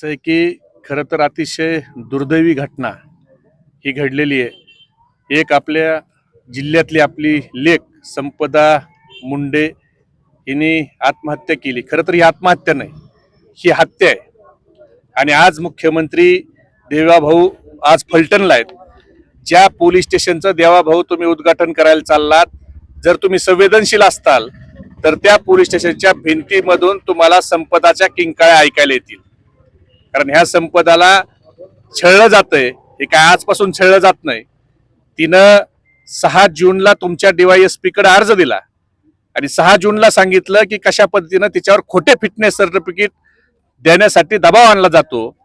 असं आहे की खरं तर अतिशय दुर्दैवी घटना ही घडलेली आहे। एक आपल्या जिल्ह्यातली आपली लेक संपदा मुंडे हिने आत्महत्या केली। खरं तर ही आत्महत्या नाही, ही हत्या आहे। आणि आज मुख्यमंत्री देवाभाऊ आज फलटणला आहेत। ज्या पोलीस स्टेशनचं देवाभाऊ तुम्ही उद्घाटन करायला चाललात, जर तुम्ही संवेदनशील असताल तर त्या पोलीस स्टेशनच्या भिंतीमधून तुम्हाला संपदाच्या किंकाळ्या ऐकायला येतील। कारण ह्या संपदाला छळलं जातंय, हे काय आजपासून छळलं जात नाही। तिनं 6 जूनला तुमच्या DYSP कडे अर्ज दिला आणि 6 जूनला सांगितलं की कशा पद्धतीनं तिच्यावर खोटे फिटनेस सर्टिफिकेट देण्यासाठी दबाव आणला जातो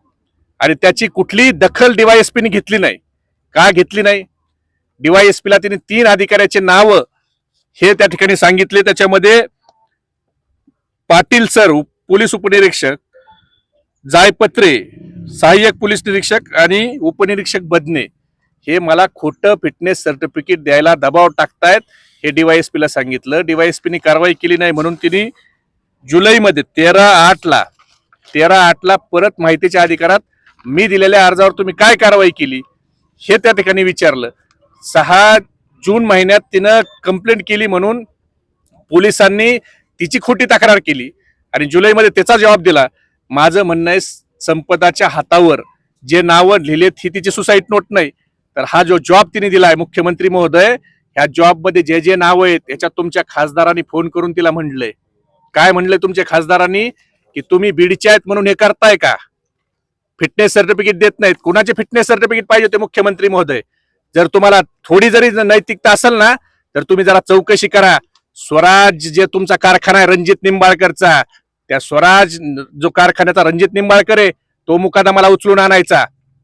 आणि त्याची कुठलीही दखल DYSP ने घेतली नाही। का घेतली नाही? DYSP ला तिने 3 अधिकाऱ्याचे नाव हे त्या ठिकाणी सांगितले। त्याच्यामध्ये पाटील सर पोलीस उपनिरीक्षक, जायपत्रे सहाय्यक पोलीस निरीक्षक आणि उपनिरीक्षक बदने हे मला खोटं फिटनेस सर्टिफिकेट द्यायला दबाव टाकतायत हे DYSP ला सांगितलं। DYSP ने कारवाई केली नाही म्हणून तिने जुलैमध्ये 13/8ला परत माहितीच्या अधिकारात मी दिलेल्या अर्जावर तुम्ही काय कारवाई केली हे त्या ठिकाणी विचारलं। 6 जून महिन्यात तिनं कंप्लेंट केली म्हणून पोलिसांनी तिची खोटी तक्रार केली आणि जुलैमध्ये त्याचा जबाब दिला। माझं म्हणणं आहे संपदाच्या हातावर जे नावं लिहिलेत ही तिची सुसाईड नोट नाही, तर हा जो जॉब तिने दिलाय मुख्यमंत्री महोदय, ह्या जॉब मध्ये जे जे नाव आहेत याच्यात तुमच्या खासदारांनी फोन करून तिला म्हणलंय। काय म्हणलंय तुमच्या खासदारांनी? की तुम्ही बीडचे आहेत म्हणून हे करताय का? फिटनेस सर्टिफिकेट देत नाहीत। कुणाचे फिटनेस सर्टिफिकेट पाहिजे होते मुख्यमंत्री महोदय? जर तुम्हाला थोडी जरी नैतिकता असेल ना तर तुम्ही जरा चौकशी करा। स्वराज जे तुमचा कारखाना आहे रणजित निंबाळकरचा, त्या स्वराज जो कारखान्याचा रणजित निंबाळकर आहे तो मुकादमाला उचलून आणायचा,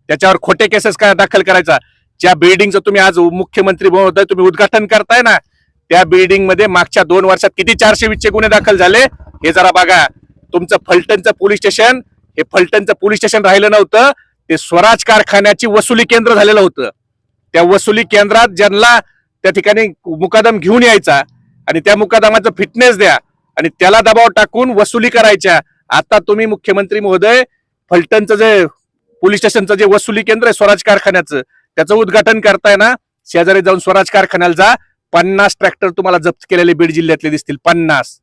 त्याच्यावर खोटे केसेस काय दाखल करायचा। ज्या बिल्डिंगचं तुम्ही आज मुख्यमंत्री महोदय तुम्ही उद्घाटन करताय ना, त्या बिल्डिंग मध्ये मागच्या 2 वर्षात किती 420 गुन्हे दाखल झाले हे जरा बघा। तुमचं फलटणचं पोलीस स्टेशन हे फलटणचं पोलीस स्टेशन राहिलं नव्हतं, ते स्वराज कारखान्याची वसुली केंद्र झालेलं होतं। त्या वसुली केंद्रात ज्यांना त्या ठिकाणी मुकादम घेऊन यायचा आणि त्या मुकादमाचं फिटनेस द्या आणि त्याला दबाव टाकून वसुली करायच्या। आता तुम्ही मुख्यमंत्री महोदय फलटणचं जे पोलीस स्टेशनचं जे वसुली केंद्र आहे स्वराज कारखान्याचं, त्याचं उद्घाटन करताय ना, शेजारी जाऊन स्वराज कारखान्याला जा। 50 ट्रॅक्टर तुम्हाला जप्त केलेले बीड जिल्ह्यातले दिसतील। 50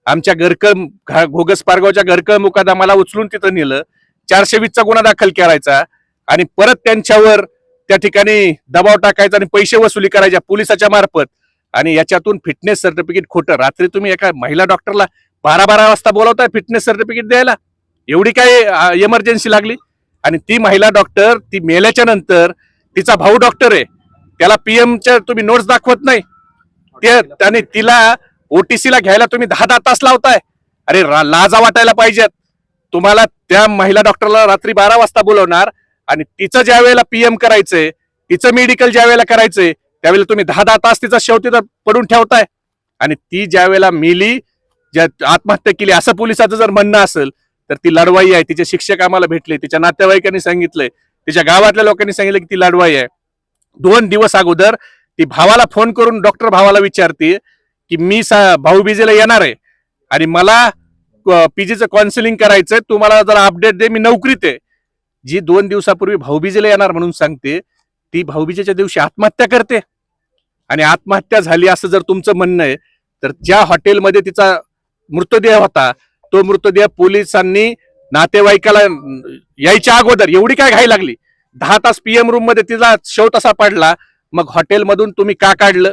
आमच्या घरकळ घोगस पारगावच्या घरकळ मुकादमाला उचलून तिथं नेलं, 420चा गुन्हा दाखल करायचा आणि परत त्यांच्यावर त्या ठिकाणी दबाव टाकायचा आणि पैसे वसुली करायच्या पोलिसाच्या मार्फत। आणि याच्यातून फिटनेस सर्टिफिकेट खोटं। रात्री तुम्ही एका महिला डॉक्टरला 12-12 वाजता बोलवताय फिटनेस सर्टिफिकेट द्यायला, एवढी काय इमर्जन्सी लागली? आणि ती महिला डॉक्टर ती मेल्याच्या नंतर तिचा भाऊ डॉक्टर आहे, त्याला पीएमच्या तुम्ही नोट्स दाखवत नाही, त्याने तिला OTC ला घ्यायला तुम्ही 10 तास लावताय। अरे लाजा वाटायला पाहिजेत तुम्हाला। त्या महिला डॉक्टरला रात्री 12 वाजता बोलवणार आणि तिचं ज्या वेळेला PM करायचंय, तिचं मेडिकल ज्या वेळेला करायचंय त्यावेळेला तुम्ही 10 तास तिचा शेव तिथं पडून ठेवताय। आणि ती ज्या वेळेला मेली, ज्या आत्महत्या केली असं पोलिसाचं जर म्हणणं असेल तर ती लढवाई आहे। तिचे शिक्षक आम्हाला भेटले, तिच्या नातेवाईकांनी सांगितलंय, तिच्या गावातल्या लोकांनी सांगितलं की ती लढवाई आहे। 2 दिवस अगोदर ती भावाला फोन करून डॉक्टर भावाला विचारते की मी भाऊबीजेला येणार आहे आणि मला PGचं काउन्सिलिंग करायचंय, तू मला जरा अपडेट दे, मी नोकरीत आहे। जी 2 दिवसापूर्वी भाऊबीजेला येणार म्हणून सांगते, ती भाऊबीजेच्या दिवशी आत्महत्या करते। आणि आत्महत्या झाली असं जर तुमचं म्हणणं आहे तर ज्या हॉटेलमध्ये तिचा मृतदेह होता तो मृतदेह पोलिसांनी नातेवाईकाला यायच्या अगोदर एवढी काय घाई लागली? 10 तास PM रूम मध्ये तिचा शव तसा पडला, मग हॉटेलमधून तुम्ही का काढलं?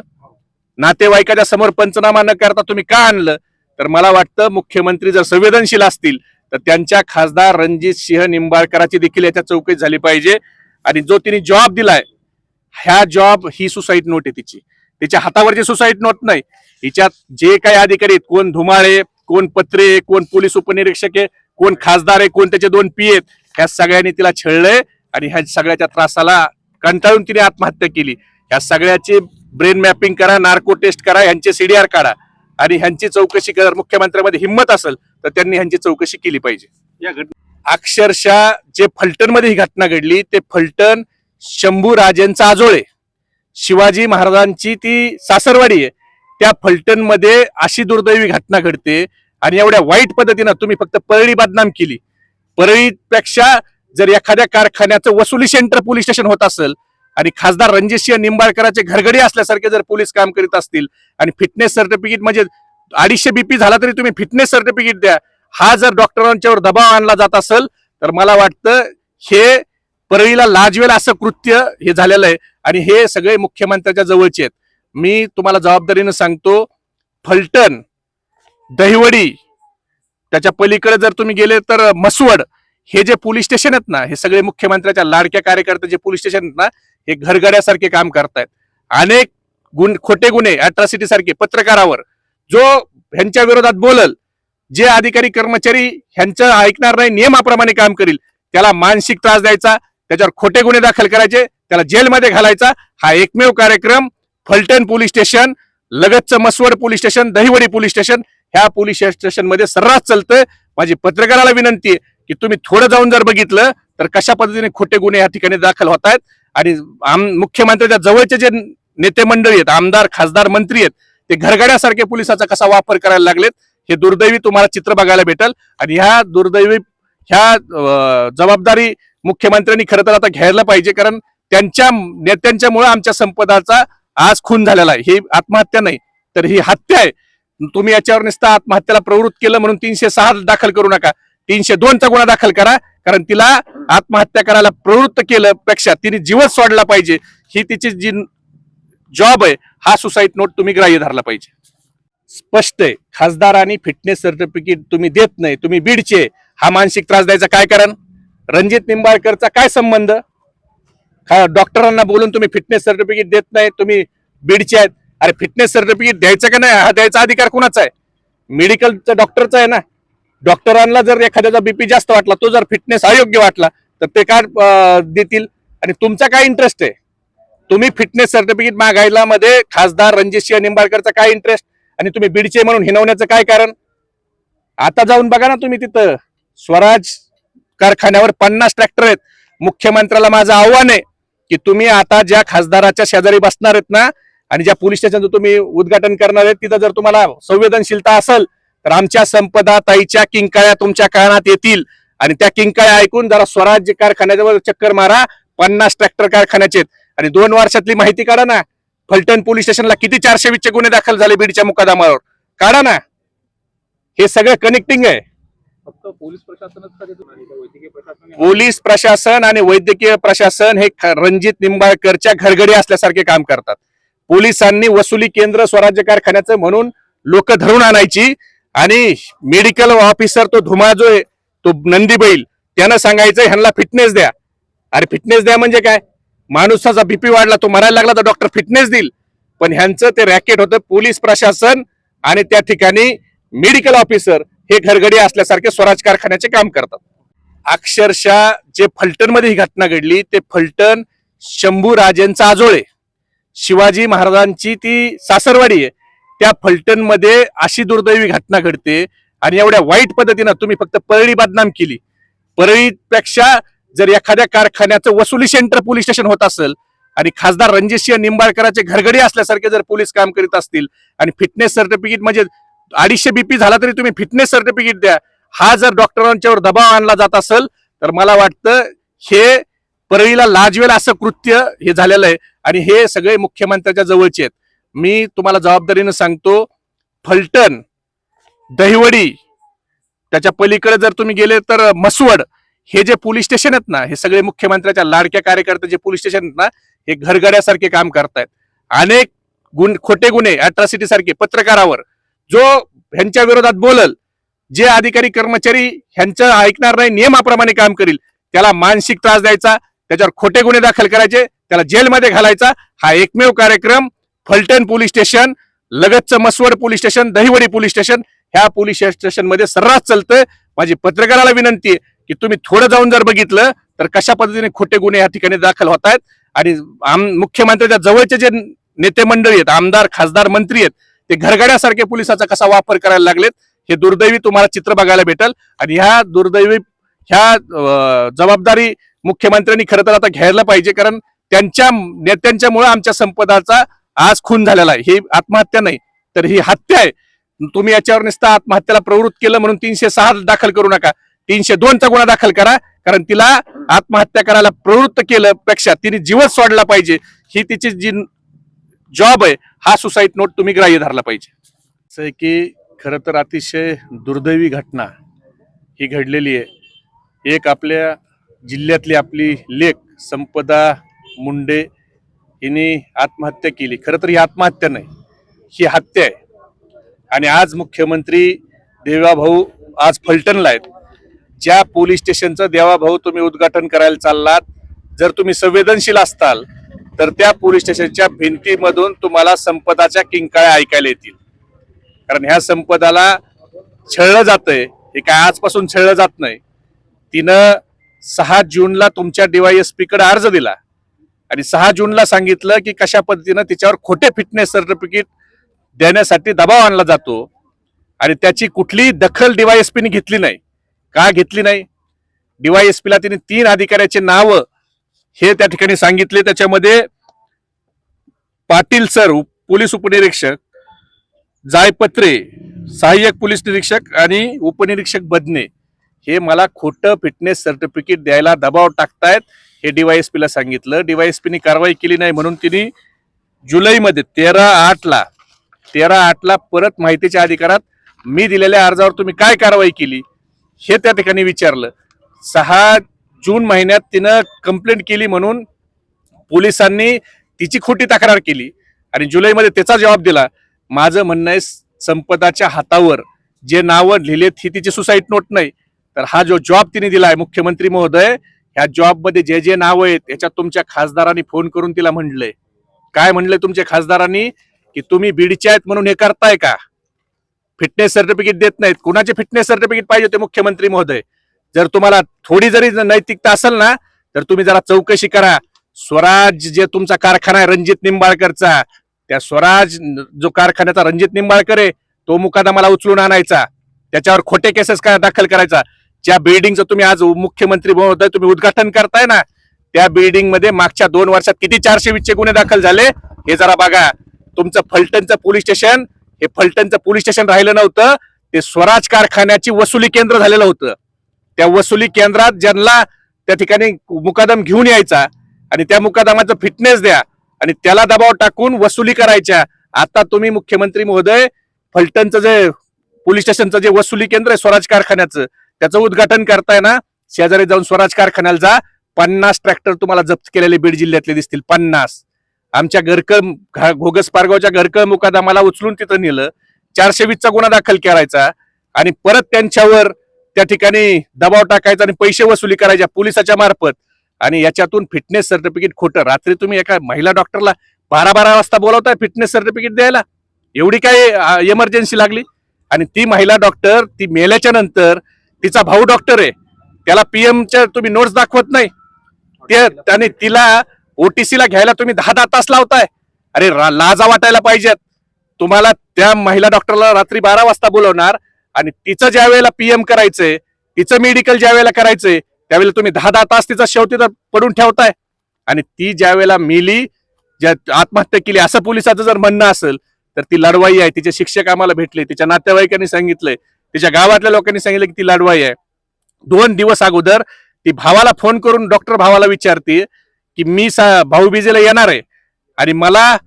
नातेवाईकाच्या समोर पंचनामा न करता तुम्ही का आणलं? तर मला वाटतं मुख्यमंत्री जर संवेदनशील असतील तर त्यांच्या खासदार रणजित सिंह निंबाळकराची देखील याच्या चौकशी झाली पाहिजे। आणि जो तिने जॉब दिलाय, ह्या जॉब ही सुसाईड नोट आहे तिची, तिच्या हातावरची सुसाईड नोट नाही। हिच्यात जे काही अधिकारी आहेत, कोण धुमाळे, कोण पत्रे, कोण पोलीस उपनिरीक्षक आहे, कोण खासदार आहे, कोण त्याचे 2 PA आहेत, ह्या सगळ्यांनी तिला छळलंय आणि ह्या सगळ्याच्या त्रासाला कंटाळून तिने आत्महत्या केली। ह्या सगळ्याची ब्रेन मॅपिंग करा, नार्को टेस्ट करा, ह्यांचे CDR काढा आणि ह्यांची चौकशी जर मुख्यमंत्र्यांमध्ये हिंमत असेल तर त्यांनी ह्यांची चौकशी केली पाहिजे। या अक्षरशः जे फलटणमध्ये ही घटना घडली ते फलटण शंभूराजेंचा आजोळे, शिवाजी महाराजांची ती सासरवाडी आहे, त्या फलटणमध्ये अशी दुर्दैवी घटना घडते आणि एवढ्या वाईट पद्धतीनं तुम्ही फक्त परळी बदनाम केली। परळीपेक्षा जर एखाद्या कारखान्याचं वसुली सेंटर पोलीस स्टेशन होत असेल आणि खासदार रणजितसिंह निंबाळकरांचे घरगडी असल्यासारखे जर पोलीस काम करीत असतील आणि फिटनेस सर्टिफिकेट म्हणजे 250 BP झाला तरी तुम्ही फिटनेस सर्टिफिकेट द्या, हा जर डॉक्टरांच्यावर दबाव आणला जात असेल तर मला वाटतं हे परळीला लाजवेल असं कृत्य हे झालेलं आहे आणि हे सगळे मुख्यमंत्र्याच्या जवळचे आहेत. मी तुम्हाला जबाबदारीनं सांगतो, फलटण, दहिवडी, त्याच्या पलीकडे जर तुम्ही गेले तर मसवड, हे जे पोलीस स्टेशन आहेत ना, हे सगळे मुख्यमंत्र्याच्या लाडक्या कार्यकर्त्याचे पोलीस स्टेशन आहेत ना, हे घरगड्यासारखे काम करतायत. अनेक खोटे गुन्हे, अॅट्रॉसिटी सारखे पत्रकारावर जो ह्यांच्या विरोधात बोलल, जे अधिकारी कर्मचारी ह्यांचं ऐकणार नाही, नियमाप्रमाणे काम करील, त्याला मानसिक त्रास द्यायचा, त्याच्यावर खोटे गुन्हे दाखल करायचे, त्याला जेलमध्ये घालायचा, हा एकमेव कार्यक्रम फलटण पोलीस स्टेशन, लगतचं Mhaswad police station, Dahiwadi police station, ह्या पोलीस स्टेशन मध्ये सर्रास चालतंय. माझी पत्रकाराला विनंती आहे की तुम्ही थोडं जाऊन जर बघितलं तर कशा पद्धतीने खोटे गुन्हे या ठिकाणी दाखल होत आहेत आणि मुख्यमंत्र्यांच्या जवळचे जे नेते मंडळी आहेत, आमदार, खासदार, मंत्री आहेत, ते घरगड्यासारखे पोलिसाचा कसा वापर करायला लागलेत, हे दुर्दैवी तुम्हाला चित्र बघायला भेटल. आणि ह्या दुर्दैवी जबाबदारी मुख्यमंत्र्यांनी खरं तर आता घ्यायला पाहिजे, कारण त्यांच्या नेत्यांच्यामुळे आमच्या संपदाचा आज खून झालेला आहे. ही आत्महत्या नाही तर ही हत्या आहे. तुम्ही याच्यावर नुसतं आत्महत्येला प्रवृत्त केलं म्हणून 306 दाखल करू नका, 302चा गुन्हा दाखल करा, कारण तिला आत्महत्या करायला प्रवृत्त केलं पेक्षा तिने जीवच सोडला पाहिजे. ही तिची जी जॉब आहे, हा सुसाईड नोट तुम्ही ग्राह्य धरला पाहिजे. स्पष्ट आहे, खासदार आणि फिटनेस सर्टिफिकेट तुम्ही देत नाही, तुम्ही बीडचे, हा मानसिक त्रास द्यायचा काय कारण? रणजित निंबाळकरचा काय संबंध? डॉक्टरांना बोलून तुम्ही फिटनेस सर्टिफिकेट देत नाही, तुम्ही बीडचे आहेत. अरे फिटनेस सर्टिफिकेट द्यायचं का नाही, हा द्यायचा अधिकार कुणाचा आहे? मेडिकलचा, डॉक्टरचा आहे ना. डॉक्टरांना जर एखाद्याचा बीपी जास्त वाटला, तो जर फिटनेस अयोग्य वाटला तर ते काय देतील? आणि तुमचा काय इंटरेस्ट आहे? तुम्ही फिटनेस सर्टिफिकेट मागायला मध्ये खासदार रणजितसिंह निंबाळकरचा काय इंटरेस्ट आणि तुम्ही बीडचे म्हणून हिनवण्याचं काय कारण? आता जाऊन बघा ना तुम्ही तिथं स्वराज कारखान्यावर 50 ट्रॅक्टर आहेत. मुख्यमंत्र्याला माझं आव्हान आहे की तुम्ही आता ज्या खासदाराच्या शेजारी बसणार आहेत ना आणि ज्या पोलीस स्टेशनचं तुम्ही उद्घाटन करणार आहेत, तिथं जर तुम्हाला संवेदनशीलता असेल तर आमच्या संपदा ताईच्या किंकाळ्या तुमच्या कानात येतील आणि त्या किंकाळ्या ऐकून जरा स्वराज्य कारखान्याजवळ चक्कर मारा. 50 ट्रॅक्टर कारखान्याचे आणि 2 वर्षातली माहिती काढा ना. फलटण पोलीस स्टेशनला किती 420 गुन्हे दाखल झाले बीडच्या मुकादमावर, काढा ना. हे सगळं कनेक्टिंग आहे. फक्त पोलीस प्रशासनच का देतो नाही, वैद्यकीय प्रशासन पोलीस प्रशासन आणि वैद्यकीय प्रशासन हे रणजित निंबाळकरच्या घरगडी असल्यासारखे काम करतात. पोलिसांनी वसुली केंद्र स्वराज्य कारखान्याचं म्हणून लोक धरून आणायची आणि मेडिकल ऑफिसर तो धुमा जो आहे, तो नंदीबैल, त्यानं सांगायचं ह्यांना फिटनेस द्या. अरे फिटनेस द्या म्हणजे काय? माणसाचा बीपी वाढला, तो मरायला लागला तर डॉक्टर फिटनेस देईल. पण ह्यांचं ते रॅकेट होतं. पोलीस प्रशासन आणि त्या ठिकाणी मेडिकल ऑफिसर हे घरगडी असल्यासारखे स्वराज कारखान्याचे काम करतात. अक्षरशः जे फलटण मध्ये ही घटना घडली, ते फलटण शंभूराजेंचा आजोळे, शिवाजी महाराजांची ती सासरवाडी आहे. त्या फलटण मध्ये अशी दुर्दैवी घटना घडते आणि एवढ्या वाईट पद्धतीनं तुम्ही फक्त परळी बदनाम केली. परळीपेक्षा जर एखाद्या कारखान्याचं वसुली सेंटर पोलीस स्टेशन होत असेल आणि खासदार रणजितसिंह निंबाळकरांचे घरगडी असल्यासारखे जर पोलीस काम करीत असतील आणि फिटनेस सर्टिफिकेट म्हणजे 250 BP झाला तरी तुम्ही फिटनेस सर्टिफिकेट द्या, हा जर डॉक्टरांच्यावर दबाव आणला जात असेल तर मला वाटतं हे परळीला लाजवेल असं कृत्य हे झालेलं आहे आणि हे सगळे मुख्यमंत्र्याच्या जवळचे आहेत. मी तुम्हाला जबाबदारीनं सांगतो, फलटण, दहिवडी, त्याच्या पलीकडे जर तुम्ही गेले तर मसवड, हे जे पोलीस स्टेशन आहेत ना, हे सगळे मुख्यमंत्र्याच्या लाडक्या कार्यकर्त्याचे पोलीस स्टेशन आहेत ना, हे घरगड्यासारखे काम करतायत. अनेक खोटे गुन्हे, अॅट्रॉसिटी सारखे पत्रकारावर जो ह्यांच्या विरोधात बोलल, जे अधिकारी कर्मचारी ह्यांचं ऐकणार नाही, नियमाप्रमाणे काम करील, त्याला मानसिक त्रास द्यायचा, त्याच्यावर खोटे गुन्हे दाखल करायचे, त्याला जेलमध्ये घालायचा, हा एकमेव कार्यक्रम फलटण पोलीस स्टेशन, लगतचं Mhaswad police station, Dahiwadi police station, ह्या पोलीस स्टेशन मध्ये सर्रास चालतंय. माझी पत्रकाराला विनंती आहे की तुम्ही थोडं जाऊन जर बघितलं तर कशा पद्धतीने खोटे गुन्हे या ठिकाणी दाखल होत आहेत आणि मुख्यमंत्र्यांच्या जवळचे जे नेते मंडळी आहेत, आमदार, खासदार, मंत्री आहेत, ते घरगड्यासारखे पोलिसाचा कसा वापर करायला लागलेत, हे दुर्दैवी तुम्हाला चित्र बघायला भेटल. आणि ह्या दुर्दैवी जबाबदारी मुख्यमंत्र्यांनी खरं तर आता घ्यायला पाहिजे, कारण त्यांच्या नेत्यांच्यामुळे आमच्या संपदाचा आज खून झालेला आहे. ही आत्महत्या नाही तर ही हत्या आहे. तुम्ही याच्यावर नुसतं आत्महत्येला प्रवृत्त केलं म्हणून 306 दाखल करू नका, 302चा गुन्हा दाखल करा, कारण तिला आत्महत्या करायला प्रवृत्त केलं पेक्षा तिने जीवच सोडला पाहिजे, ही तिची जी जॉब आहे, हा सुसाईड नोट तुम्ही ग्राह्य धरला पाहिजे. असं आहे की खरं तर अतिशय दुर्दैवी घटना ही घडलेली आहे. एक आपल्या जिल्ह्यातली आपली लेक संपदा मुंडे हिने आत्महत्या केली. खरं तर ही आत्महत्या नाही, ही हत्या आहे. आणि आज मुख्यमंत्री देवाभाऊ आज फलटणला आहेत. ज्या पोलीस स्टेशनचं देवाभाऊ तुम्ही उद्घाटन करायला चाललात, जर तुम्ही संवेदनशील असताल तर त्या पोलीस स्टेशनच्या भिंतीमधून तुम्हाला संपदाच्या किंकाळ्या ऐकायला येतील. कारण ह्या संपदाला छळलं जातंय, हे काय आजपासून छळलं जात नाही. तिनं 6 जूनला तुमच्या DYSP कडे अर्ज दिला आणि 6 जूनला सांगितलं की कशा पद्धतीनं तिच्यावर खोटे फिटनेस सर्टिफिकेट देण्यासाठी दबाव आणला जातो आणि त्याची कुठलीही दखल DYSP ने घेतली नाही. का घेतली नाही? DYSP ला तिने 3 अधिकाऱ्याचे नाव हे त्या ठिकाणी सांगितले. त्याच्यामध्ये पाटील सर पोलीस उपनिरीक्षक, जायपत्रे सहाय्यक पोलीस निरीक्षक आणि उपनिरीक्षक बदने हे मला खोटं फिटनेस सर्टिफिकेट द्यायला दबाव टाकतायत, हे DYSP ला सांगितलं. DYSP ने कारवाई केली नाही म्हणून तिने जुलैमध्ये 13/8ला परत माहितीच्या अधिकारात मी दिलेल्या अर्जावर तुम्ही काय कारवाई केली हे त्या ठिकाणी विचारलं. 6 जून महिन्यात तिनं कंप्लेंट केली म्हणून पोलिसांनी तिची खोटी तक्रार केली आणि जुलैमध्ये त्याचा जबाब दिला. माझं म्हणणं आहे, संपदाच्या हातावर जे नावं लिहिलेत ही तिची सुसाईड नोट नाही, तर हा जो जॉब तिने दिलाय मुख्यमंत्री महोदय, ह्या जॉब मध्ये जे जे नाव आहेत याच्यात तुमच्या खासदारांनी फोन करून तिला म्हणलंय. काय म्हणलंय तुमच्या खासदारांनी? की तुम्ही बीडचे आहेत म्हणून हे करताय का? फिटनेस सर्टिफिकेट देत नाहीत. कुणाचे फिटनेस सर्टिफिकेट पाहिजे होते मुख्यमंत्री महोदय? जर तुम्हाला थोडी जरी नैतिकता असेल ना, तर तुम्ही जरा चौकशी करा. स्वराज जे तुमचा कारखाना आहे रणजित निंबाळकरचा, त्या स्वराज जो कारखान्याचा रणजित निंबाळकर आहे, तो मुकादमाला उचलून आणायचा, त्याच्यावर खोटे केसेस काय दाखल करायचा. ज्या बिल्डिंगचं तुम्ही आज मुख्यमंत्री महोदय तुम्ही उद्घाटन करताय ना, त्या बिल्डिंग मध्ये मागच्या 2 वर्षात किती 420 गुन्हे दाखल झाले हे जरा बघा. तुमचं फलटणचं पोलीस स्टेशन हे फलटणचं पोलीस स्टेशन राहिलं नव्हतं, ते स्वराज कारखान्याची वसुली केंद्र झालेलं होतं. त्या वसुली केंद्रात ज्यांना त्या ठिकाणी मुकादम घेऊन यायचा आणि त्या मुकादमाचं फिटनेस द्या आणि त्याला दबाव टाकून वसुली करायच्या. आता तुम्ही मुख्यमंत्री महोदय फलटणचं जे पोलीस स्टेशनचं जे वसुली केंद्र आहे स्वराज कारखान्याचं, त्याचं उद्घाटन करताय ना, शेजारी जाऊन स्वराज कारखान्याला जा. 50 ट्रॅक्टर तुम्हाला जप्त केलेले बीड जिल्ह्यातले दिसतील. 50. आमच्या घरकळ घोगस पारगावच्या घरकळ मुकादमाला उचलून तिथं नेलं, 420चा गुन्हा दाखल करायचा आणि परत त्यांच्यावर त्या ठिकाणी दबाव टाकायचा आणि पैसे वसुली करायच्या पोलिसाच्या मार्फत. आणि याच्यातून फिटनेस सर्टिफिकेट खोटं. रात्री तुम्ही एका महिला डॉक्टरला 12-12 वाजता बोलवताय फिटनेस सर्टिफिकेट द्यायला. एवढी काय इमर्जन्सी लागली? आणि ती महिला डॉक्टर ती मेल्याच्या नंतर तिचा भाऊ डॉक्टर आहे, त्याला पीएमच्या तुम्ही नोट्स दाखवत नाही. त्याने तिला OTC ला घ्यायला तुम्ही 10 तास लावताय. अरे लाजा वाटायला पाहिजेत तुम्हाला. त्या महिला डॉक्टरला रात्री 12 वाजता बोलवणार आणि तिचं ज्या वेळेला PM करायचंय, तिचं मेडिकल ज्या वेळेला करायचंय, त्यावेळेला तुम्ही 10 तास तिचा शेवटी तर पडून ठेवताय. आणि ती ज्या वेळेला मेली, ज्या आत्महत्या केली असं पोलिसाचं जर म्हणणं असेल तर ती लढवाई आहे. तिचे शिक्षक आम्हाला भेटले, तिच्या नातेवाईकांनी सांगितलंय, तिच्या गावातल्या लोकांनी सांगितलं की ती लढवाई आहे. 2 दिवस अगोदर ती भावाला फोन करून डॉक्टर भावाला विचारते की मी भाऊबीजेला येणार आहे आणि मला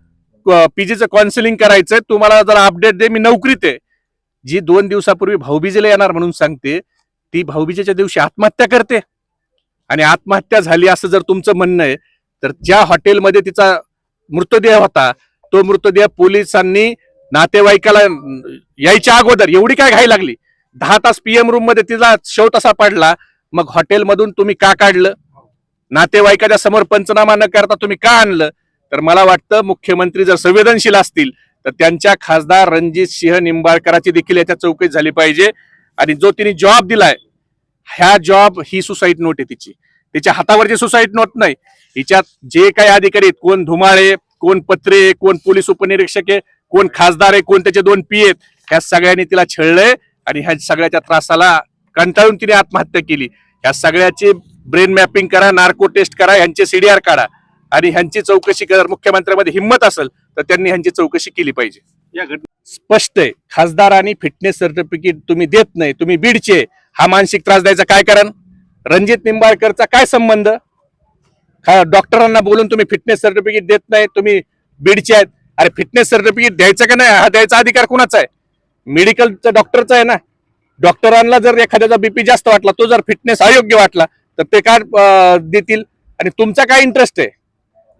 PGचं काउन्सिलिंग करायचंय, तू मला जरा अपडेट दे, मी नोकरीत आहे. जी 2 दिवसापूर्वी भाऊबीजेला येणार म्हणून सांगते, ती भाऊबीजेच्या दिवशी आत्महत्या करते. आणि आत्महत्या झाली असं जर तुमचं म्हणणं आहे, तर ज्या हॉटेलमध्ये तिचा मृतदेह होता तो मृतदेह पोलिसांनी नातेवाईकाला यायच्या अगोदर एवढी काय घाई लागली? 10 तास PM रूम मध्ये तिला शव तसा पडला, मग हॉटेलमधून तुम्ही का काढलं? नातेवाईकाच्या समोर पंचनामा न करता तुम्ही का आणलं? तर मला वाटतं मुख्यमंत्री जर संवेदनशील असतील तर त्यांच्या खासदार रणजित सिंह निंबाळकराची देखील याच्या चौकशी झाली पाहिजे. आणि जो तिने जॉब दिलाय, ह्या जॉब ही सुसाईड नोट आहे तिची, तिच्या हातावरची सुसाईड नोट नाही. हिच्यात जे काही अधिकारी आहेत, कोण धुमाळे, कोण पत्रे, कोण पोलीस उपनिरीक्षक आहे, कोण खासदार आहे, कोण त्याचे 2 PA आहेत, ह्या सगळ्यांनी तिला छळलंय आणि ह्या सगळ्याच्या त्रासाला कंटाळून तिने आत्महत्या केली. ह्या सगळ्याची ब्रेन मॅपिंग करा, नार्को टेस्ट करा, ह्यांचे CDR काढा आणि ह्यांची चौकशी जर मुख्यमंत्र्यांमध्ये हिंमत असेल तर त्यांनी ह्यांची चौकशी केली पाहिजे. या घटना स्पष्ट आहे, खासदारांनी फिटनेस सर्टिफिकेट तुम्ही देत नाही, तुम्ही बीडचे हा मानसिक त्रास द्यायचा काय कारण? रणजित निंबाळकरचा काय संबंध? डॉक्टरांना बोलून तुम्ही फिटनेस सर्टिफिकेट देत नाही, तुम्ही बीडचे आहेत. अरे फिटनेस सर्टिफिकेट द्यायचं का नाही, हा द्यायचा अधिकार कुणाचा आहे? मेडिकलचा डॉक्टरचा आहे ना. डॉक्टरांना जर एखाद्याचा बीपी जास्त वाटला, तो जर फिटनेस अयोग्य वाटला तर ते काय देतील? आणि तुमचा काय इंटरेस्ट आहे?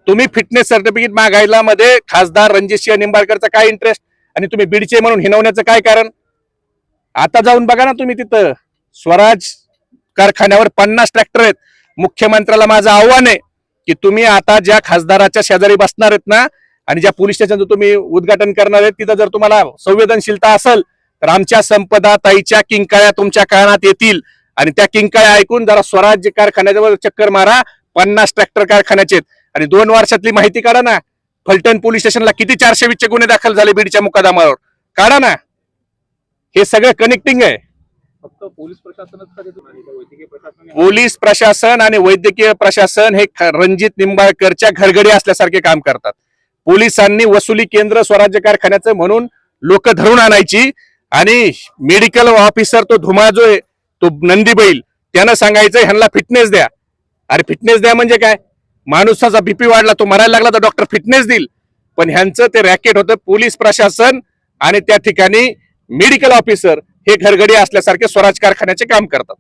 तुम्ही फिटनेस सर्टिफिकेट मागायला मध्ये खासदार रणजितसिंह निंबाळकरचा काय इंटरेस्ट? आणि तुम्ही बीडचे म्हणून हिनवण्याचं काय कारण? आता जाऊन बघा ना तुम्ही तिथं स्वराज कारखान्यावर 50 ट्रॅक्टर आहेत. मुख्यमंत्र्याला माझं आव्हान आहे की तुम्ही आता ज्या खासदाराच्या शेजारी बसणार आहेत ना आणि ज्या पोलीस स्टेशनचं तुम्ही उद्घाटन करणार आहेत, तिथं जर तुम्हाला संवेदनशीलता असेल तर आमच्या संपदा ताईच्या किंकाळ्या तुमच्या कानात येतील आणि त्या किंकाळ्या ऐकून जरा स्वराज कारखान्याजवळ चक्कर मारा. 50 ट्रॅक्टर कारखान्याचे आणि 2 वर्षातली माहिती काढा ना. फलटण पोलीस स्टेशनला किती 420 गुन्हे दाखल झाले बीडच्या मुकादमावर, काढा ना. हे सगळं कनेक्टिंग आहे. फक्त पोलीस प्रशासनच का देतो नाही तर वैद्यकीय प्रशासन पोलीस प्रशासन आणि वैद्यकीय प्रशासन हे रणजित निंबाळकरच्या घरगडी असल्यासारखे काम करतात. पोलिसांनी वसुली केंद्र स्वराज्य कारखान्याचं म्हणून लोक धरून आणायची आणि मेडिकल ऑफिसर तो धुमा जो आहे तो नंदी बैल त्यानं सांगायचं ह्यांना फिटनेस द्या. अरे फिटनेस द्या म्हणजे काय? माणसाचा बीपी वाढला, तो मरायला लागला तर डॉक्टर फिटनेस देईल. पण ह्यांचं ते रॅकेट होतं. पोलीस प्रशासन आणि त्या ठिकाणी मेडिकल ऑफिसर हे घरगडी असल्यासारखे स्वराज कारखान्याचे काम करतात.